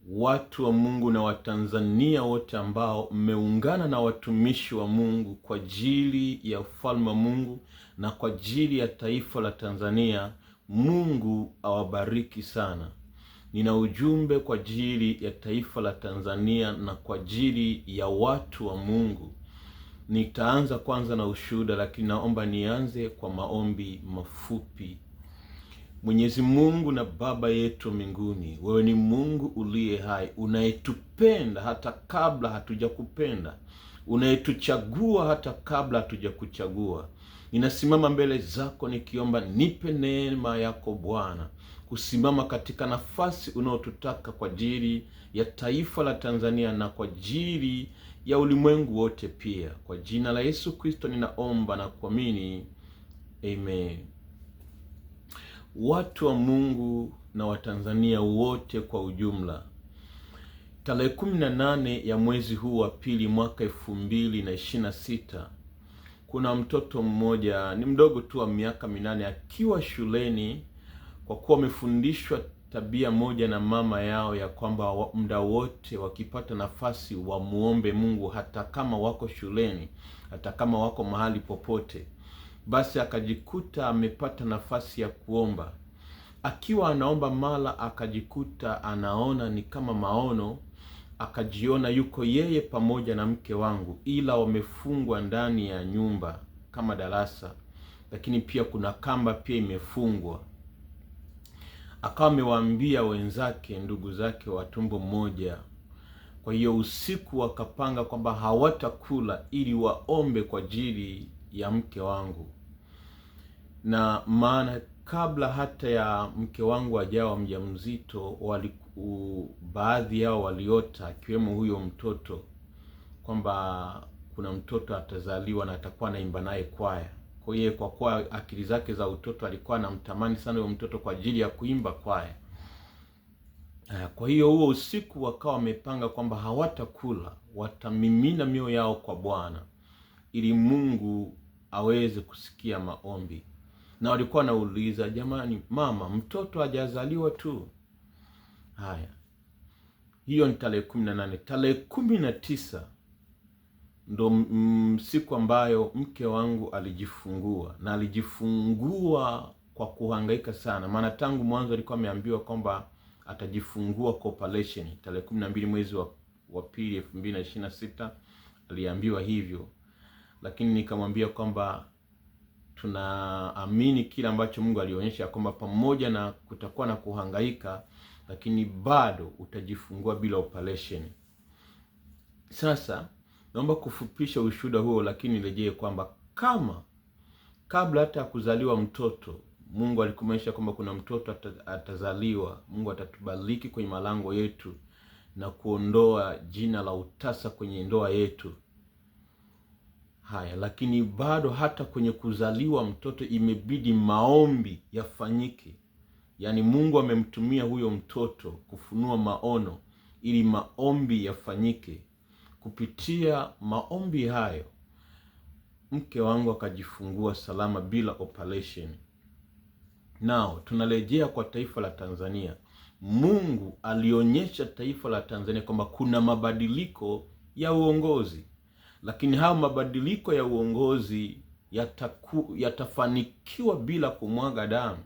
watu wa Mungu na Watanzania wote ambao mmeungana na watumishi wa Mungu kwa ajili ya ufalme wa Mungu na kwa ajili ya taifa la Tanzania. Mungu awabariki sana. Nina ujumbe kwa ajili ya taifa la Tanzania na kwa ajili ya watu wa Mungu. Nitaanza kwanza na ushuhuda, lakini naomba nianze kwa maombi mafupi. Mwenyezi Mungu na Baba yetu mbinguni, wewe ni Mungu uliye hai, unayetupenda hata kabla hatujakupenda, unayetuchagua hata kabla hatujakuchagua. Ninasimama mbele zako nikiomba, nipe neema yako Bwana, kusimama katika nafasi unaotutaka kwa ajili ya taifa la Tanzania na kwa ajili ya ulimwengu wote pia. Kwa jina la Yesu Kristo ninaomba na kuamini. Amen. Watu wa Mungu na Watanzania wote kwa ujumla, tarehe 18 ya mwezi huu wa pili mwaka 2026, kuna mtoto mmoja, ni mdogo tu wa miaka 8, akiwa shuleni, kwa kuwa wamefundishwa tabia moja na mama yao ya kwamba muda wote wakipata nafasi wamuombe Mungu, hata kama wako shuleni, hata kama wako mahali popote. Basi akajikuta amepata nafasi ya kuomba. Akiwa anaomba mala akajikuta anaona ni kama maono, akajiona yuko yeye pamoja na mke wangu, ila wamefungwa ndani ya nyumba kama darasa, lakini pia kuna kamba pia imefungwa. Akawa amewaambia wenzake, ndugu zake wa tumbo mmoja. Kwa hiyo usiku wakapanga kwamba hawatakula ili waombe kwa ajili ya mke wangu. Na maana kabla hata ya mke wangu ajawa mjamzito, baadhi yao waliota, akiwemo huyo mtoto, kwamba kuna mtoto atazaliwa na atakuwa anaimba naye kwaya. Kwa hiyo kwa kuwa akili zake za utoto alikuwa anamtamani sana huyo mtoto kwa ajili ya kuimba kwaya. Kwa hiyo huo usiku wakawa wamepanga kwamba hawatakula, watamimina mioyo yao kwa Bwana ili Mungu aweze kusikia maombi. Na walikuwa nauliza, jamani, mama, mtoto hajazaliwa tu? Haya, hiyo ni tarehe 18. Tarehe 19 ndo siku ambayo mke wangu alijifungua, na alijifungua kwa kuhangaika sana, maana tangu mwanzo alikuwa ameambiwa kwamba atajifungua kwa operation. Tarehe 12 mwezi wa pili 2026 aliambiwa hivyo, lakini nikamwambia kwamba tunaamini kile ambacho Mungu alionyesha, kwamba pamoja na kutakuwa na kuhangaika, lakini bado utajifungua bila operation. Sasa naomba kufupisha ushuhuda huo, lakini nirejee kwamba kama kabla hata kuzaliwa mtoto, Mungu alikuonyesha kwamba kuna mtoto atazaliwa, Mungu atatubariki kwenye malango yetu na kuondoa jina la utasa kwenye ndoa yetu. Haya, lakini bado hata kwenye kuzaliwa mtoto imebidi maombi yafanyike. Yaani Mungu amemtumia huyo mtoto kufunua maono ili maombi yafanyike. Kupitia maombi hayo, mke wangu akajifungua salama bila operation. Nao tunarejea kwa taifa la Tanzania. Mungu alionyesha taifa la Tanzania kwamba kuna mabadiliko ya uongozi, lakini haya mabadiliko ya uongozi yatafanikiwa bila kumwaga damu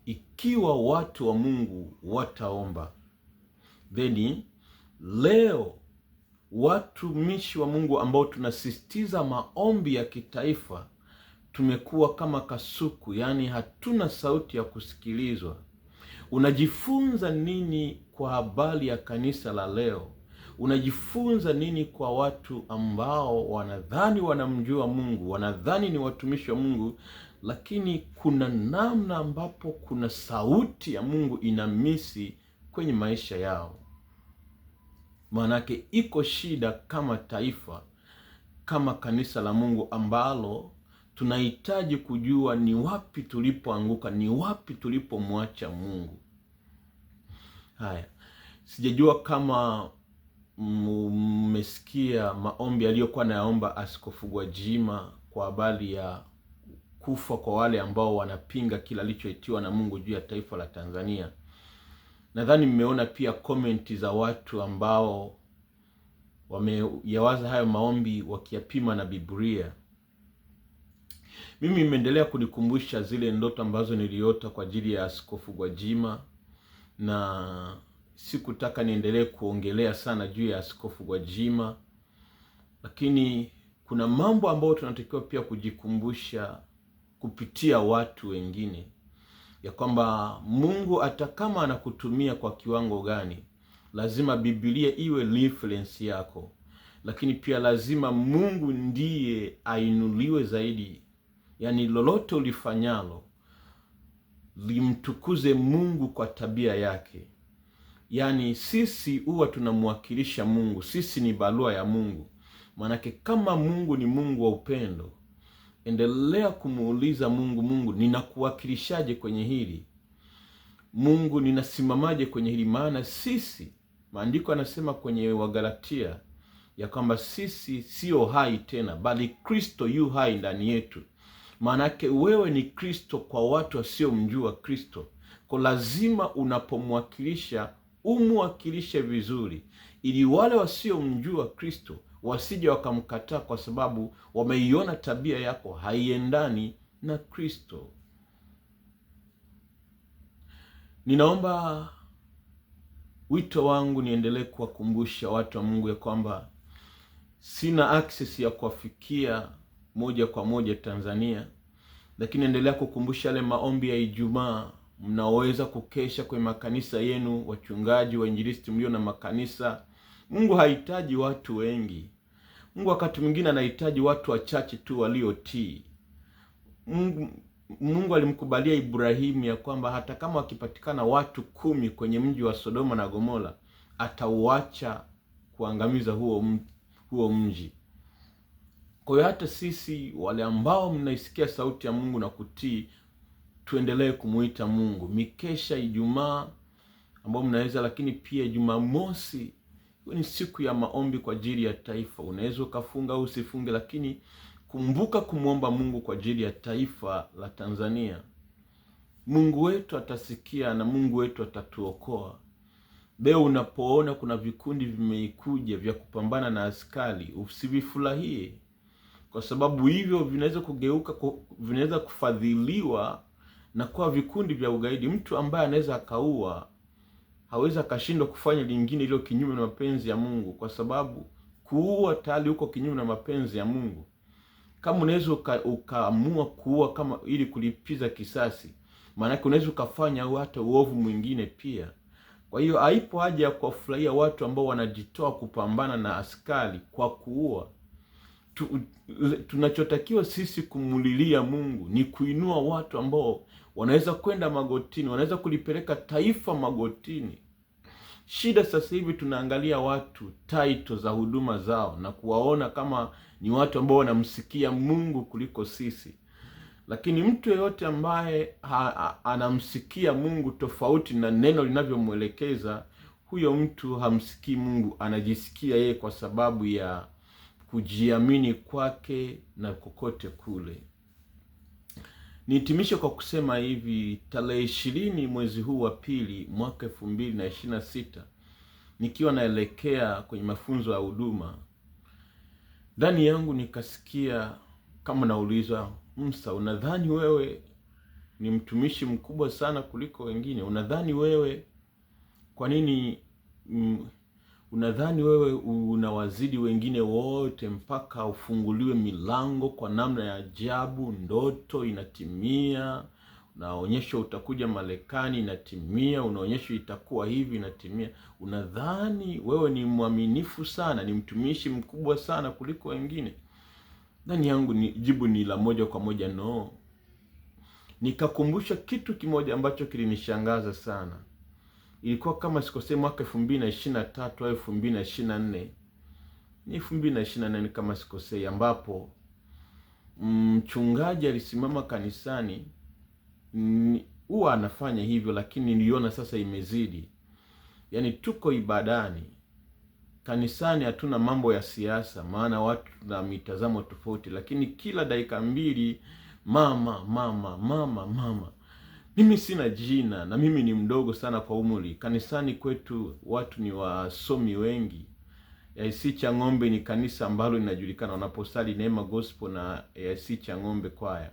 ikiwa watu wa Mungu wataomba. Then leo watumishi wa Mungu ambao tunasisitiza maombi ya kitaifa tumekuwa kama kasuku, yaani hatuna sauti ya kusikilizwa. Unajifunza nini kwa habari ya kanisa la leo? Unajifunza nini kwa watu ambao wanadhani wanamjua Mungu, wanadhani ni watumishi wa Mungu, lakini kuna namna ambapo kuna sauti ya Mungu inamisi kwenye maisha yao? Maanake iko shida kama taifa, kama kanisa la Mungu, ambalo tunahitaji kujua ni wapi tulipoanguka, ni wapi tulipomwacha Mungu. Haya, sijajua kama mmesikia maombi aliyokuwa nayaomba Askofu Gwajima kwa habari ya kufa kwa wale ambao wanapinga kila alichoitiwa na Mungu juu ya taifa la Tanzania. Nadhani mmeona pia komenti za watu ambao wameyawaza hayo maombi wakiyapima na Biblia. Mimi imeendelea kunikumbusha zile ndoto ambazo niliota kwa ajili ya Askofu Gwajima, na sikutaka niendelee kuongelea sana juu ya Askofu Gwajima, lakini kuna mambo ambayo tunatakiwa pia kujikumbusha kupitia watu wengine, ya kwamba Mungu hata kama anakutumia kwa kiwango gani, lazima Biblia iwe reference yako, lakini pia lazima Mungu ndiye ainuliwe zaidi. Yaani lolote ulifanyalo limtukuze Mungu kwa tabia yake. Yaani sisi huwa tunamwakilisha Mungu, sisi ni barua ya Mungu. Manake kama Mungu ni Mungu wa upendo, endelea kumuuliza Mungu, Mungu ninakuwakilishaje kwenye hili? Mungu ninasimamaje kwenye hili? Maana sisi, maandiko anasema kwenye Wagalatia ya kwamba sisi sio hai tena, bali Kristo yu hai ndani yetu. Maanake wewe ni Kristo kwa watu wasiomjua Kristo. Kwa lazima unapomwakilisha umwakilishe vizuri, ili wale wasiomjua Kristo wasije wakamkataa kwa sababu wameiona tabia yako haiendani na Kristo. Ninaomba wito wangu niendelee kuwakumbusha watu wa Mungu ya kwamba sina access ya kuwafikia moja kwa moja Tanzania, lakini endelea kukumbusha yale maombi ya Ijumaa. Mnaweza kukesha kwenye makanisa yenu, wachungaji, wainjilisti mlio na makanisa. Mungu hahitaji watu wengi. Mungu wakati mwingine anahitaji watu wachache tu waliotii. Mungu alimkubalia Ibrahimu ya kwamba hata kama wakipatikana watu 10 kwenye mji wa Sodoma na Gomora, atauacha kuangamiza huo mji. Kwa hiyo hata sisi wale ambao mnaisikia sauti ya Mungu na kutii, tuendelee kumuita Mungu. Mikesha Ijumaa ambao mnaweza, lakini pia Jumamosi ni siku ya maombi kwa ajili ya taifa. Unaweza ukafunga au usifunge, lakini kumbuka kumwomba Mungu kwa ajili ya taifa la Tanzania. Mungu wetu atasikia na Mungu wetu atatuokoa. Leo unapoona kuna vikundi vimeikuja vya kupambana na askari, usivifurahie, kwa sababu hivyo vinaweza kugeuka, vinaweza kufadhiliwa na kuwa vikundi vya ugaidi. Mtu ambaye anaweza akaua hawezi akashindwa kufanya lingine iliyo kinyume na mapenzi ya Mungu, kwa sababu kuua tayari uko kinyume na mapenzi ya Mungu. Kama unaweza ukaamua kuua kama ili kulipiza kisasi, maana unaweza ukafanya hata uovu mwingine pia. Kwa hiyo haipo haja ya kuwafurahia watu ambao wanajitoa kupambana na askari kwa kuua. Tunachotakiwa sisi kumulilia Mungu ni kuinua watu ambao wanaweza kwenda magotini, wanaweza kulipeleka taifa magotini. Shida sasa hivi tunaangalia watu title za huduma zao na kuwaona kama ni watu ambao wanamsikia Mungu kuliko sisi. Lakini mtu yeyote ambaye anamsikia Mungu tofauti na neno linavyomwelekeza, huyo mtu hamsikii Mungu, anajisikia yeye kwa sababu ya kujiamini kwake na kokote kule. Nihitimishe kwa kusema hivi, tarehe 20 mwezi huu wa pili mwaka 2026, nikiwa naelekea kwenye mafunzo ya huduma, ndani yangu nikasikia kama naulizwa, Musa, unadhani wewe ni mtumishi mkubwa sana kuliko wengine? Unadhani wewe kwa nini unadhani wewe unawazidi wengine wote mpaka ufunguliwe milango kwa namna ya ajabu, ndoto inatimia, unaonyesha utakuja Marekani inatimia, unaonyesha itakuwa hivi inatimia. Unadhani wewe ni mwaminifu sana, ni mtumishi mkubwa sana kuliko wengine? Ndani yangu jibu ni la moja kwa moja, no. Nikakumbusha kitu kimoja ambacho kilinishangaza sana. Ilikuwa kama sikosei mwaka 2023 au 2024. Ni 2024 kama sikosei, ambapo mchungaji alisimama kanisani. Huwa anafanya hivyo, lakini niliona sasa imezidi. Yaani tuko ibadani, kanisani hatuna mambo ya siasa, maana watu na mitazamo tofauti, lakini kila dakika 2 mama. Mimi sina jina na mimi ni mdogo sana kwa umri. Kanisani kwetu watu ni wasomi wengi. AIC Chang'ombe ni kanisa ambalo linajulikana, wanaposali Neema Gospel na AIC Chang'ombe kwaya.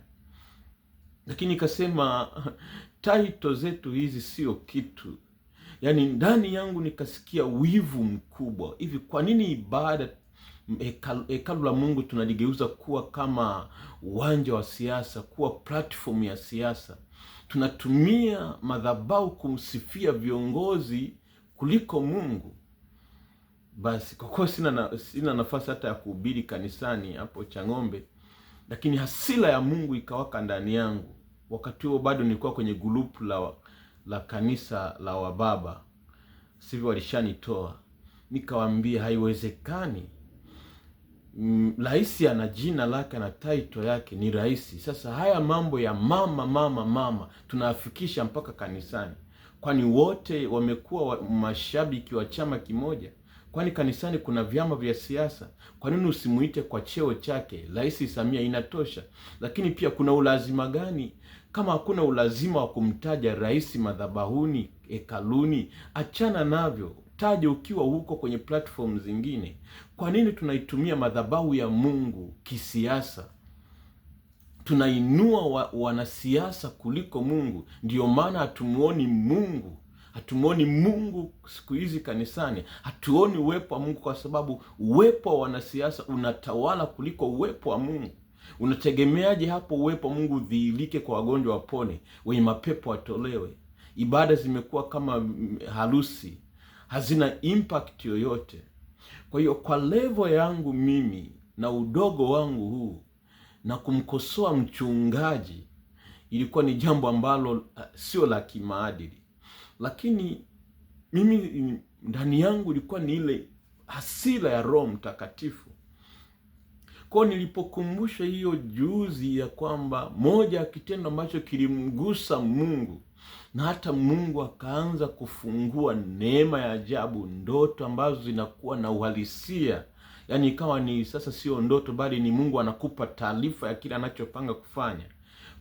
Lakini nikasema title zetu hizi sio kitu. Yaani ndani yangu nikasikia wivu mkubwa. Hivi kwa nini ibada hekalu la Mungu tunaligeuza kuwa kama uwanja wa siasa, kuwa platform ya siasa? Tunatumia madhabahu kumsifia viongozi kuliko Mungu. Basi kwa kuwa sina nafasi hata ya kuhubiri kanisani hapo Chang'ombe, lakini hasira ya Mungu ikawaka ndani yangu. Wakati huo bado nilikuwa kwenye group la kanisa la wababa, sivyo walishanitoa. Nikawaambia haiwezekani. Rais ana jina lake na title yake ni rais. Sasa haya mambo ya mama tunafikisha mpaka kanisani. Kwani wote wamekuwa mashabiki wa chama kimoja? Kwani kanisani kuna vyama vya siasa? Kwa nini usimuite kwa cheo chake? Rais Samia inatosha. Lakini pia kuna ulazima gani? Kama hakuna ulazima wa kumtaja rais madhabahuni, hekaluni, achana navyo. Taje ukiwa huko kwenye platform zingine. Kwa nini tunaitumia madhabahu ya Mungu kisiasa? Tunainua wanasiasa kuliko Mungu. Ndiyo maana hatumuoni Mungu. Hatumuoni Mungu siku hizi kanisani. Hatuoni uwepo wa Mungu kwa sababu uwepo wa wanasiasa unatawala kuliko uwepo wa Mungu. Unategemeaje hapo uwepo wa Mungu dhihirike kwa wagonjwa wapone, wenye mapepo watolewe? Ibada zimekuwa kama harusi, hazina impact yoyote. Kwa hiyo kwa level yangu mimi na udogo wangu huu, na kumkosoa mchungaji ilikuwa ni jambo ambalo sio la kimaadili. Lakini mimi ndani yangu ilikuwa ni ile hasira ya Roho Mtakatifu. Kwa nilipokumbusha hiyo juzi ya kwamba moja ya kitendo ambacho kilimgusa Mungu, na hata Mungu akaanza kufungua neema ya ajabu, ndoto ambazo zinakuwa na uhalisia. Yaani ikawa ni sasa sio ndoto, bali ni Mungu anakupa taarifa ya kile anachopanga kufanya.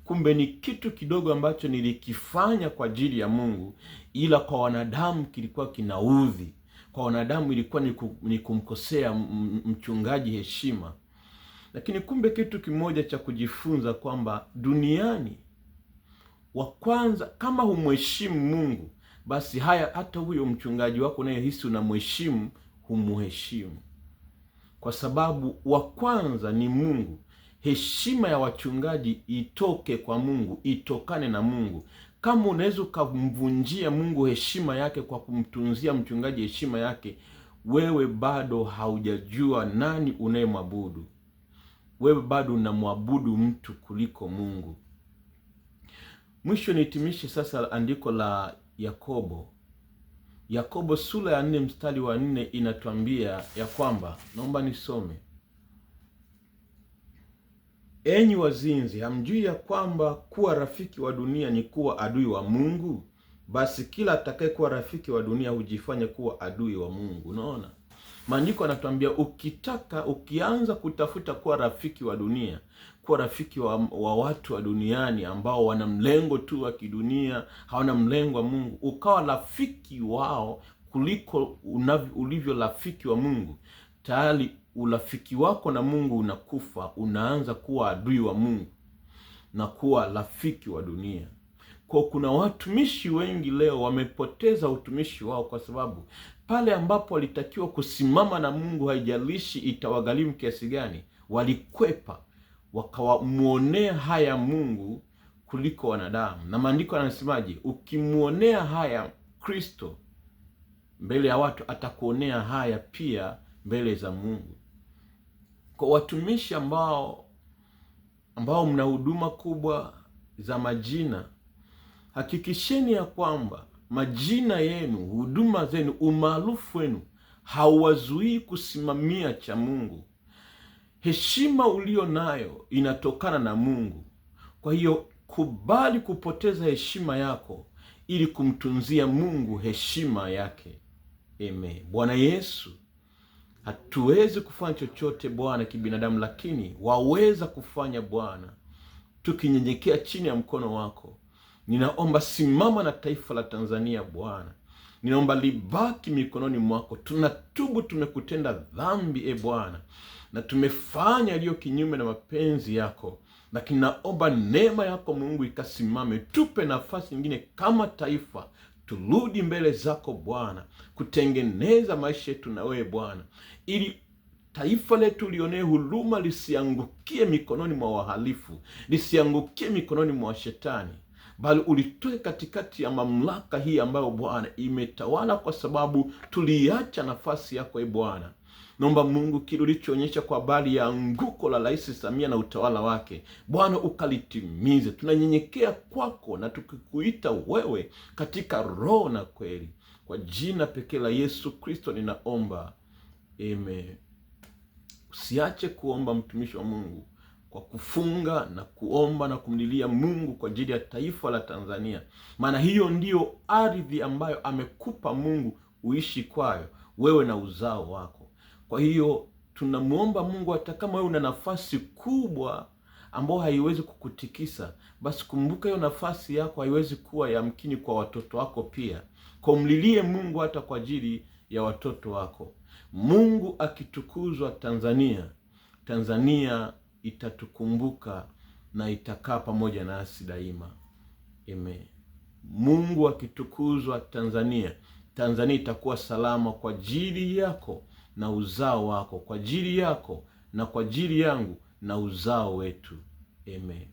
Kumbe ni kitu kidogo ambacho nilikifanya kwa ajili ya Mungu, ila kwa wanadamu kilikuwa kinaudhi. Kwa wanadamu ilikuwa ni kumkosea mchungaji heshima. Lakini kumbe kitu kimoja cha kujifunza kwamba duniani, wa kwanza kama humheshimu Mungu, basi hata huyo mchungaji wako unayehisi unamheshimu, humheshimu. Kwa sababu wa kwanza ni Mungu. Heshima ya wachungaji itoke kwa Mungu, itokane na Mungu. Kama unaweza ukamvunjia Mungu heshima yake kwa kumtunzia mchungaji heshima yake, wewe bado haujajua nani unayemwabudu. Wewe bado unamwabudu mtu kuliko Mungu. Mwisho nihitimishe sasa andiko la Yakobo sura ya 4 mstari wa 4 inatuambia ya kwamba, naomba nisome. Enyi wazinzi, hamjui ya kwamba kuwa rafiki wa dunia ni kuwa adui wa Mungu? Basi kila atakayekuwa rafiki wa dunia hujifanya kuwa adui wa Mungu. Unaona? Maandiko yanatuambia ukianza kutafuta kuwa rafiki wa dunia, kuwa rafiki wa watu wa duniani ambao wana mlengo tu wa kidunia, hawana mlengo wa Mungu, ukawa rafiki wao kuliko ulivyo rafiki wa Mungu, tayari urafiki wako na Mungu unakufa. Unaanza kuwa adui wa Mungu na kuwa rafiki wa dunia. Kwa kuna watumishi wengi leo wamepoteza utumishi wao kwa sababu pale ambapo walitakiwa kusimama na Mungu, haijalishi itawagharimu kiasi gani, walikwepa, wakamuonea haya Mungu kuliko wanadamu. Na maandiko yanasemaje? Ukimuonea haya Kristo mbele ya watu, atakuonea haya pia mbele za Mungu. Kwa watumishi ambao mna huduma kubwa za majina, hakikisheni ya kwamba majina yenu, huduma zenu, umaarufu wenu hauwazuii kusimamia cha Mungu. Heshima ulio nayo inatokana na Mungu. Kwa hiyo kubali kupoteza heshima yako ili kumtunzia Mungu heshima yake. Amen. Bwana Yesu, hatuwezi kufanya chochote Bwana kibinadamu, lakini waweza kufanya Bwana tukinyenyekea chini ya mkono wako. Ninaomba simama na taifa la Tanzania Bwana. Ninaomba libaki mikononi mwako. Tunatubu, tumekutenda dhambi Bwana, na tumefanya yaliyo kinyume na mapenzi yako, lakini naomba neema yako Mungu ikasimame. Tupe nafasi nyingine kama taifa, turudi mbele zako Bwana, kutengeneza maisha yetu na wewe Bwana, ili taifa letu lionee huruma, lisiangukie mikononi mwa wahalifu, lisiangukie mikononi mwa shetani, bali ulitoe katikati ya mamlaka hii ambayo Bwana imetawala kwa sababu tuliacha nafasi yako Bwana. Naomba Mungu, kile ulichoonyesha kwa habari ya anguko la Rais Samia na utawala wake Bwana ukalitimize. Tunanyenyekea kwako na tukikuita wewe katika roho na kweli. Kwa jina pekee la Yesu Kristo ninaomba, amen. Usiache kuomba mtumishi wa Mungu, kwa kufunga na kuomba na kumlilia Mungu kwa ajili ya taifa la Tanzania, maana hiyo ndiyo ardhi ambayo amekupa Mungu uishi kwayo, wewe na uzao wako. Kwa hiyo tunamuomba Mungu, hata kama wewe una nafasi kubwa ambayo haiwezi kukutikisa, basi kumbuka hiyo nafasi yako haiwezi kuwa yamkini kwa watoto wako pia. Kumlilie Mungu hata kwa ajili ya watoto wako. Mungu akitukuzwa Tanzania itatukumbuka na itakaa pamoja nasi daima. Amen. Mungu akitukuzwa Tanzania itakuwa salama kwa ajili yako na uzao wako, kwa ajili yako na kwa ajili yangu na uzao wetu. Amen.